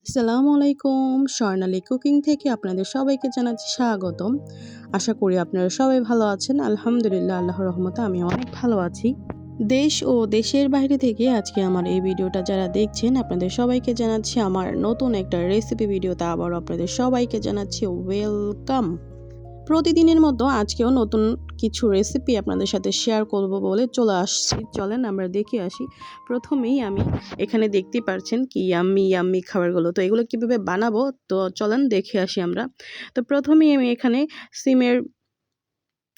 আসসালামু আলাইকুম। স্বর্ণালী কুকিং থেকে আপনাদের সবাইকে জানাচ্ছি স্বাগতম। আশা করি আপনারা সবাই ভালো আছেন। আলহামদুলিল্লাহ, আল্লাহর রহমতে আমি অনেক ভালো আছি। দেশ ও দেশের বাইরে থেকে আজকে আমার এই ভিডিওটা যারা দেখছেন আপনাদের সবাইকে জানাচ্ছি আমার নতুন একটা রেসিপি ভিডিওতে আবারও আপনাদের সবাইকে জানাচ্ছি ওয়েলকাম। প্রতিদিনের মতো আজকেও নতুন কিছু রেসিপি আপনাদের সাথে শেয়ার করব বলে চলে আসছি। চলেন আমরা দেখে আসি। প্রথমেই আমি এখানে দেখতে পাচ্ছেন কি ইয়াম্মি ইয়াম্মি খাবারগুলো। তো এগুলো কিভাবে বানাবো তো চলেন দেখে আসি আমরা। তো প্রথমেই আমি এখানে সিমের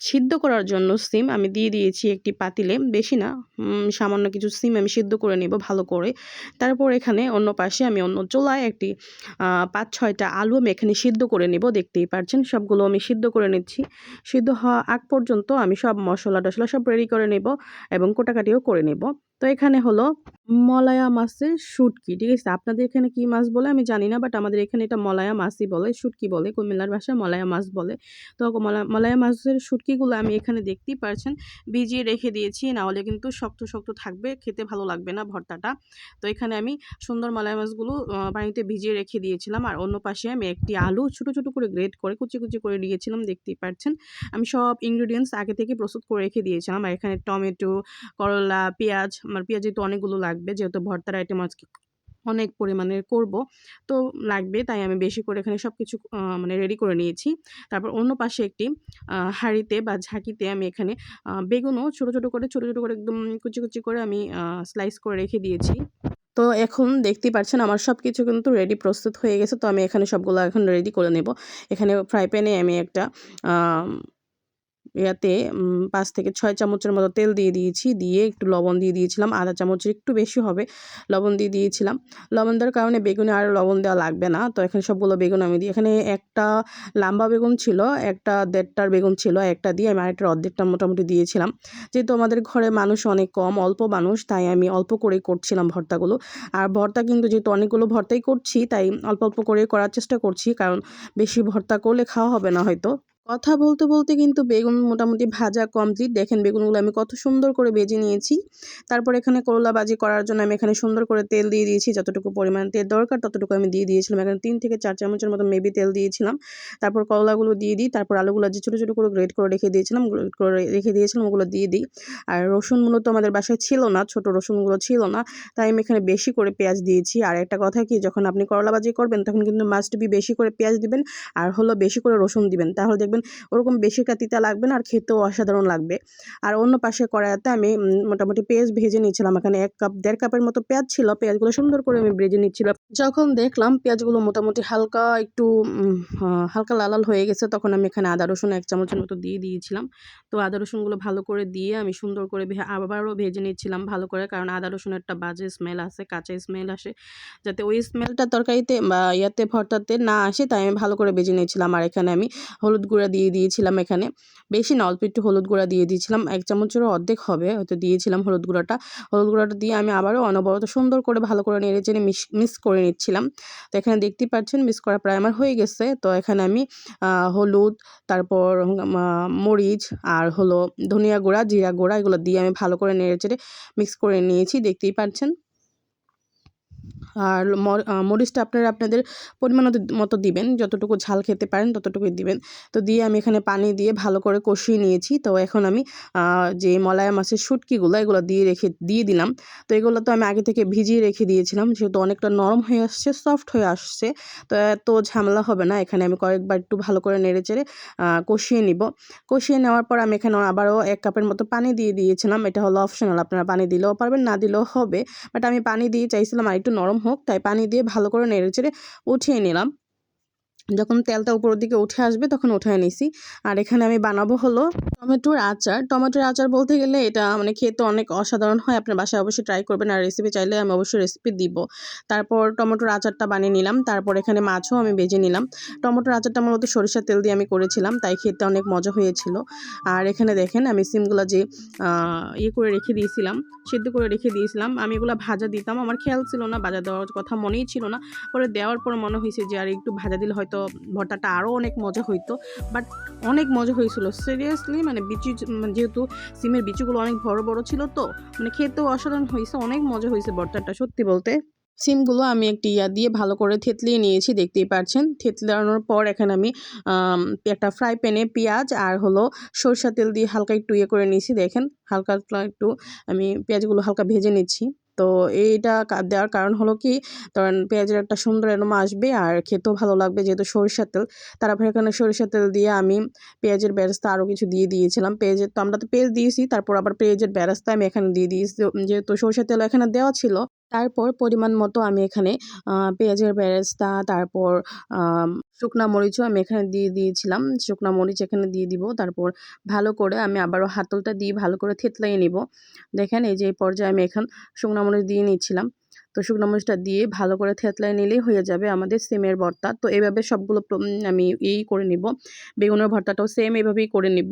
সিদ্ধ করার জন্য সিম আমি দিয়ে দিয়েছি একটি পাতিলে, বেশি না, সামান্য কিছু সিম আমি সিদ্ধ করে নেব ভালো করে। তারপর এখানে অন্য পাশে আমি অন্য চুলায় একটি ৫-৬টা আলু আমি এখানে সিদ্ধ করে নেব। দেখতেই পাচ্ছেন সবগুলো আমি সিদ্ধ করে নিচ্ছি। সিদ্ধ হওয়া আগ পর্যন্ত আমি সব মশলা টশলা সব রেডি করে নেব এবং কোটাকাটিও করে নেব। তো এখানে হলো মলায়া মাছের শুটকি, ঠিক আছে? আপনাদের এখানে কি মাছ বলে আমি জানি না, বাট আমাদের এখানে এটা মলায়া মাছই বলে, শুটকি বলে, কুমিল্লার ভাষায় মলায়া মাছ বলে। তো মলায়া মাছের শুটকিগুলো আমি এখানে দেখতেই পারছেন ভিজিয়ে রেখে দিয়েছি, না হলে কিন্তু শক্ত শক্ত থাকবে, খেতে ভালো লাগবে না ভর্তাটা। তো এখানে আমি সুন্দর মলায়া মাছগুলো পানিতে ভিজিয়ে রেখে দিয়েছিলাম। আর অন্য পাশে আমি একটি আলু ছোটো ছোটো করে গ্রেট করে কুচি কুচি করে নিয়েছিলাম। দেখতেই পাচ্ছেন আমি সব ইনগ্রিডিয়েন্টস আগে থেকে প্রস্তুত করে রেখে দিয়েছিলাম। আর এখানে টমেটো, করলা, পেঁয়াজ, আমার পেঁয়াজ যেহেতু অনেকগুলো লাগবে, যেহেতু ভর্তার আইটেম আজকে অনেক পরিমাণের করব, তো লাগবে, তাই আমি বেশি করে এখানে সব কিছু মানে রেডি করে নিয়েছি। তারপর অন্য পাশে একটি হাঁড়িতে বা ঝাঁকিতে আমি এখানে বেগুনও ছোটো ছোটো করে একদম কুচি কুচি করে আমি স্লাইস করে রেখে দিয়েছি। তো এখন দেখতেই পাচ্ছেন আমার সব কিছু কিন্তু রেডি প্রস্তুত হয়ে গেছে। তো আমি এখানে সবগুলো এখন রেডি করে নেব। এখানে ফ্রাই প্যানে আমি একটা ইয়াতে ৫ থেকে ৬ চামচের মতো তেল দিয়ে দিয়েছি। দিয়ে একটু লবণ দিয়ে দিয়েছিলাম। আধা চামচের একটু বেশি হবে লবণ দিয়ে দিয়েছিলাম। লবণ দেওয়ার কারণে বেগুনে আর লবণ দেওয়া লাগবে না। তো এখানে সবগুলো বেগুন আমি দিই। এখানে একটা লাম্বা বেগুন ছিল, একটা ১.৫টার বেগুন ছিল, একটা দিয়ে আমি আরেকটার অর্ধেকটা মোটামুটি দিয়েছিলাম। যেহেতু আমাদের ঘরে মানুষ অনেক কম, অল্প মানুষ, তাই আমি অল্প করেই করছিলাম ভর্তাগুলো। আর ভর্তা কিন্তু যেহেতু অনেকগুলো ভর্তাই করছি, তাই অল্প অল্প করে করার চেষ্টা করছি, কারণ বেশি ভর্তা করলে খাওয়া হবে না হয়তো। কথা বলতে বলতে কিন্তু বেগুন মোটামুটি ভাজা কমপ্লিট। দেখেন বেগুনগুলো আমি কত সুন্দর করে ভেজে নিয়েছি। তারপর এখানে করলা ভাজি করার জন্য আমি এখানে সুন্দর করে তেল দিয়ে দিয়েছি। যতটুকু পরিমাণ তেল দরকার ততটুকু আমি দিয়ে দিয়েছিলাম। এখানে ৩ থেকে ৪ চামচের মতো মেবি তেল দিয়েছিলাম। তারপর করলাগুলো দিয়ে দিই। তারপর আলুগুলো যে ছোটো ছোটো করে গ্রেট করে রেখে দিয়েছিলাম ওগুলো দিয়ে দিই। আর রসুন মূলত আমাদের বাসায় ছিল না, ছোট রসুনগুলো ছিল না, তাই আমি এখানে বেশি করে পেঁয়াজ দিয়েছি। আর একটা কথা কি, যখন আপনি করলা ভাজি করবেন তখন কিন্তু মাস্ট বি বেশি করে পেঁয়াজ দিবেন আর হলো বেশি করে রসুন দিবেন। তাহলে দেখবেন ওরকম বেশি তিতা লাগবে না আর খেতেও অসাধারণ লাগবে। আর অন্য পাশে কড়াইতে আমি মোটামুটি পেঁয়াজ ভেজে নিয়েছিলাম। এখানে ১ কাপের মতো পেঁয়াজ ছিল। পেঁয়াজগুলো সুন্দর করে আমি ভেজে নিচ্ছিলাম। যখন দেখলাম পেঁয়াজগুলো মোটামুটি হালকা একটু হালকা লাল লাল হয়ে গেছে, তখন আমি এখানে আদা রসুন ১ চামচের মতো দিয়ে দিয়েছিলাম। তো আদা রসুনগুলো ভালো করে দিয়ে আমি সুন্দর করে আবারও ভেজে নিচ্ছিলাম ভালো করে, কারণ আদা রসুনের একটা বাজে স্মেল আছে, কাঁচা স্মেল আসে, যাতে ওই স্মেলটা তরকারিতে বা ইয়াতে ভর্তাতে না আসে, তাই আমি ভালো করে ভেজে নিয়েছিলাম। আর এখানে আমি হলুদ গুঁড়া দিয়ে দিয়েছিলাম। এখানে বেশি না, অল্প একটু হলুদ গুঁড়া দিয়ে দিয়েছিলাম, ১ চামচেরও অর্ধেক হবে হয়তো দিয়েছিলাম হলুদ গুঁড়াটা। হলুদ গুঁড়াটা দিয়ে আমি আবারও অনবরত সুন্দর করে ভালো করে নেড়ে চেড়ে মিক্স করে নিচ্ছিলাম। তো এখানে দেখতেই পাচ্ছেন মিক্স করা প্রায় আমার হয়ে গেছে। তো এখানে আমি হলুদ, তারপর মরিচ আর হলো ধনিয়া গুঁড়া, জিরা গুঁড়া, এগুলো দিয়ে আমি ভালো করে নেড়ে চেড়ে মিক্স করে নিয়েছি, দেখতেই পাচ্ছেন। আর মরিচটা আপনারা আপনাদের পরিমাণ মতো দিবেন, যতটুকু ঝাল খেতে পারেন ততটুকুই দিবেন। তো দিয়ে আমি এখানে পানি দিয়ে ভালো করে কষিয়ে নিয়েছি। তো এখন আমি যে মলায়া মাছের শুটকিগুলো এগুলো দিয়ে দিলাম। তো এগুলো তো আমি আগে থেকে ভিজিয়ে রেখে দিয়েছিলাম, যেহেতু অনেকটা নরম হয়ে আসছে, সফট হয়ে আসছে, তো এত ঝামেলা হবে না। এখানে আমি কয়েকবার একটু ভালো করে নেড়ে চেড়ে কষিয়ে নিব। কষিয়ে নেওয়ার পর আমি এখানে আবারও ১ কাপের মতো পানি দিয়ে দিয়েছিলাম। এটা হলো অপশনাল, আপনারা পানি দিলেও পারবেন, না দিলেও হবে, বাট আমি পানি দিয়ে চাইছিলাম আর একটু নরম হোক, তাই পানি দিয়ে ভালো করে নেড়েচেড়ে উঠিয়ে নিলাম। যখন তেলটা উপরের দিকে উঠে আসবে তখন উঠায় নিছি। আর এখানে আমি বানাবো হলো টমেটোর আচার। টমেটোর আচার বলতে গেলে এটা মানে খেতে অনেক অসাধারণ হয়। আপনার বাসায় অবশ্যই ট্রাই করবেন, আর রেসিপি চাইলে আমি অবশ্যই রেসিপি দিব। তারপর টমেটোর আচারটা বানিয়ে নিলাম। তারপর এখানে মাছও আমি ভেজে নিলাম। টমেটোর আচারটা মূলত সরিষার তেল দিয়ে আমি করেছিলাম, তাই খেতে অনেক মজা হয়েছিল। আর এখানে দেখেন আমি সিমগুলো যে করে রেখে দিয়েছিলাম, সিদ্ধ করে রেখে দিয়েছিলাম, আমি এগুলো ভাজা দিতাম, আমার খেয়াল ছিল না, ভাজা দেওয়ার কথা মনেই ছিল না। পরে দেওয়ার পর মনে হয়েছে যে আর একটু ভাজা দিলে হয়তো ভর্তাটা আরও অনেক মজা হইতো, বাট অনেক মজা হয়েছিল সিরিয়াসলি। মানে যেহেতু সিমের বিচিগুলো অনেক বড় বড় ছিল, তো মানে খেতেও অসাধারণ হয়েছে, অনেক মজা হয়েছে ভর্তাটা সত্যি বলতে। সিমগুলো আমি একটি দিয়ে ভালো করে থেতলিয়ে নিয়েছি, দেখতেই পাচ্ছেন। থেতলানোর পর এখানে আমি একটা ফ্রাই প্যানে পেঁয়াজ আর হলো সরষের তেল দিয়ে হালকা একটু করে নিয়েছি। দেখেন হালকা একটু আমি পেঁয়াজগুলো হালকা ভেজে নিচ্ছি। তো এইটা দেওয়ার কারণ হলো কি, কারণ পেঁয়াজের একটা সুন্দর অ্যারোমা আসবে আর খেতেও ভালো লাগবে যেহেতু সরিষার তেল। তারপর এখানে সরিষার তেল দিয়ে আমি পেঁয়াজের বেরেস্তা আরও কিছু দিয়ে দিয়েছিলাম। পেঁয়াজের তো আমরা তো পেঁয়াজ দিয়েছি, তারপর আবার পেঁয়াজের বেরেস্তা আমি এখানে দিয়ে দিয়েছি যেহেতু সরিষার তেল এখানে দেওয়া ছিল। তারপর পরিমাণ মতো আমি এখানে পেঁয়াজের বেরেস্তা, তারপর শুকনা মরিচও আমি এখানে দিয়ে দিয়েছিলাম। শুকনা মরিচ এখানে দিয়ে দিব। তারপর ভালো করে আমি আবারও হাতলটা দিয়ে ভালো করে থেতলিয়ে নিব। দেখেন এই যে এই পর্যায়ে আমি শুকনা মরিচ দিয়ে নিচ্ছিলাম। তো শুকনা মরিচটা দিয়ে ভালো করে থেতলিয়ে নিলেই হয়ে যাবে আমাদের সিমের ভর্তা। তো এভাবে সবগুলো আমি করে নিব। বেগুনের ভর্তাটাও সেম এভাবেই করে নিব।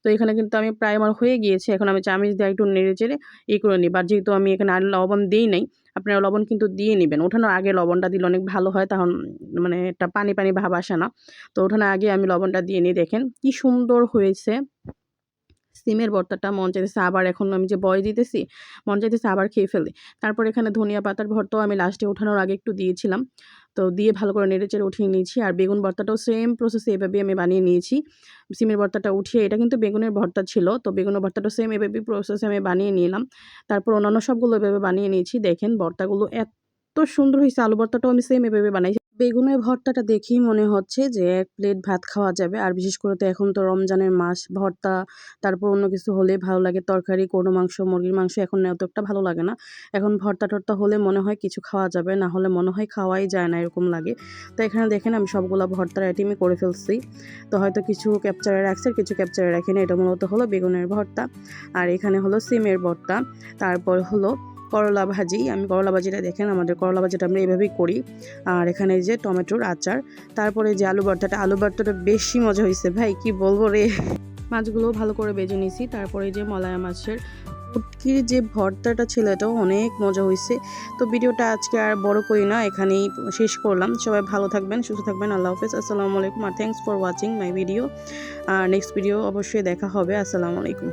তো এখানে কিন্তু আমি প্রায় আমার হয়ে গিয়েছে। এখন আমি চামচ দিয়ে একটু নেড়ে চেড়ে করে নিব। আর যেহেতু আমি এখানে আর লবণ দেই নাই, আপনারা লবণ কিন্তু দিয়ে নেবেন। ওঠানোর আগে লবণটা দিলে অনেক ভালো হয়, তখন মানে একটা পানি পানি ভাব আসে না। তো ওঠানোর আগে আমি লবণটা দিয়ে নিই। দেখেন কি সুন্দর হয়েছে সিমের ভর্তাটা। মন চাইতেছে আবার, এখন আমি যে বয় দিতেছি মন চাইতেছে আবার খেয়ে ফেলি। তারপর এখানে ধনিয়া পাতার ভর্তাও আমি লাস্টে ওঠানোর আগে একটু দিয়েছিলাম। তো দিয়ে ভালো করে নেড়েচেড়ে উঠিয়ে নিয়েছি। আর বেগুন ভর্তাটাও সেম প্রসেসে এভাবেই আমি বানিয়ে নিয়েছি। সিমের ভর্তাটা উঠিয়ে, এটা কিন্তু বেগুনের ভর্তা ছিল, তো বেগুনের ভর্তাটাও সেম এভাবেই প্রসেসে আমি বানিয়ে নিলাম। তারপর অন্যান্য সবগুলো এভাবে বানিয়ে নিয়েছি। দেখেন ভর্তাগুলো এত সুন্দর হয়েছে। আলু ভর্তাটাও আমি সেম এভাবে বানাইছি। বেগুনের ভর্তাটা দেখেই মনে হচ্ছে যে এক প্লেট ভাত খাওয়া যাবে। আর বিশেষ করে তো এখন তো রমজানের মাস, ভর্তা তারপর অন্য কিছু হলে ভালো লাগে। তরকারি কোনো মাংস, মুরগির মাংস এখন এত একটা ভালো লাগে না। এখন ভর্তা টর্তা হলে মনে হয় কিছু খাওয়া যাবে, না হলে মনে হয় খাওয়াই যায় না, এরকম লাগে। তো এখানে দেখেন আমি সবগুলো ভর্তার আইটেমই করে ফেলছি। তো হয়তো কিছু ক্যাপচারে রাখছি আর কিছু ক্যাপচারে রাখিনি। এটা মূলত হলো বেগুনের ভর্তা, আর এখানে হলো সিমের ভর্তা। তারপর হলো করলা ভাজি। আমি করলা ভাজিটা দেখেন, আমাদের করলা ভাজিটা আমরা এভাবেই করি। আর এখানে যে টমেটোর আচার। তারপরে যে আলু ভর্তাটা বেশি মজা হয়েছে ভাই, কি বলবো রে। মাছগুলোও ভালো করে ভেজে নিছি। তারপরে যে মলায়া মাছের শুটকির যে ভর্তাটা ছিল এটাও অনেক মজা হয়েছে। তো ভিডিওটা আজকে আর বড় করি না, এখানেই শেষ করলাম। সবাই ভালো থাকবেন, সুস্থ থাকবেন। আল্লাহ হাফেজ, আসসালামু আলাইকুম। আর thanks for watching my video. আর নেক্সট ভিডিও অবশ্যই দেখা হবে। আসসালামু আলাইকুম।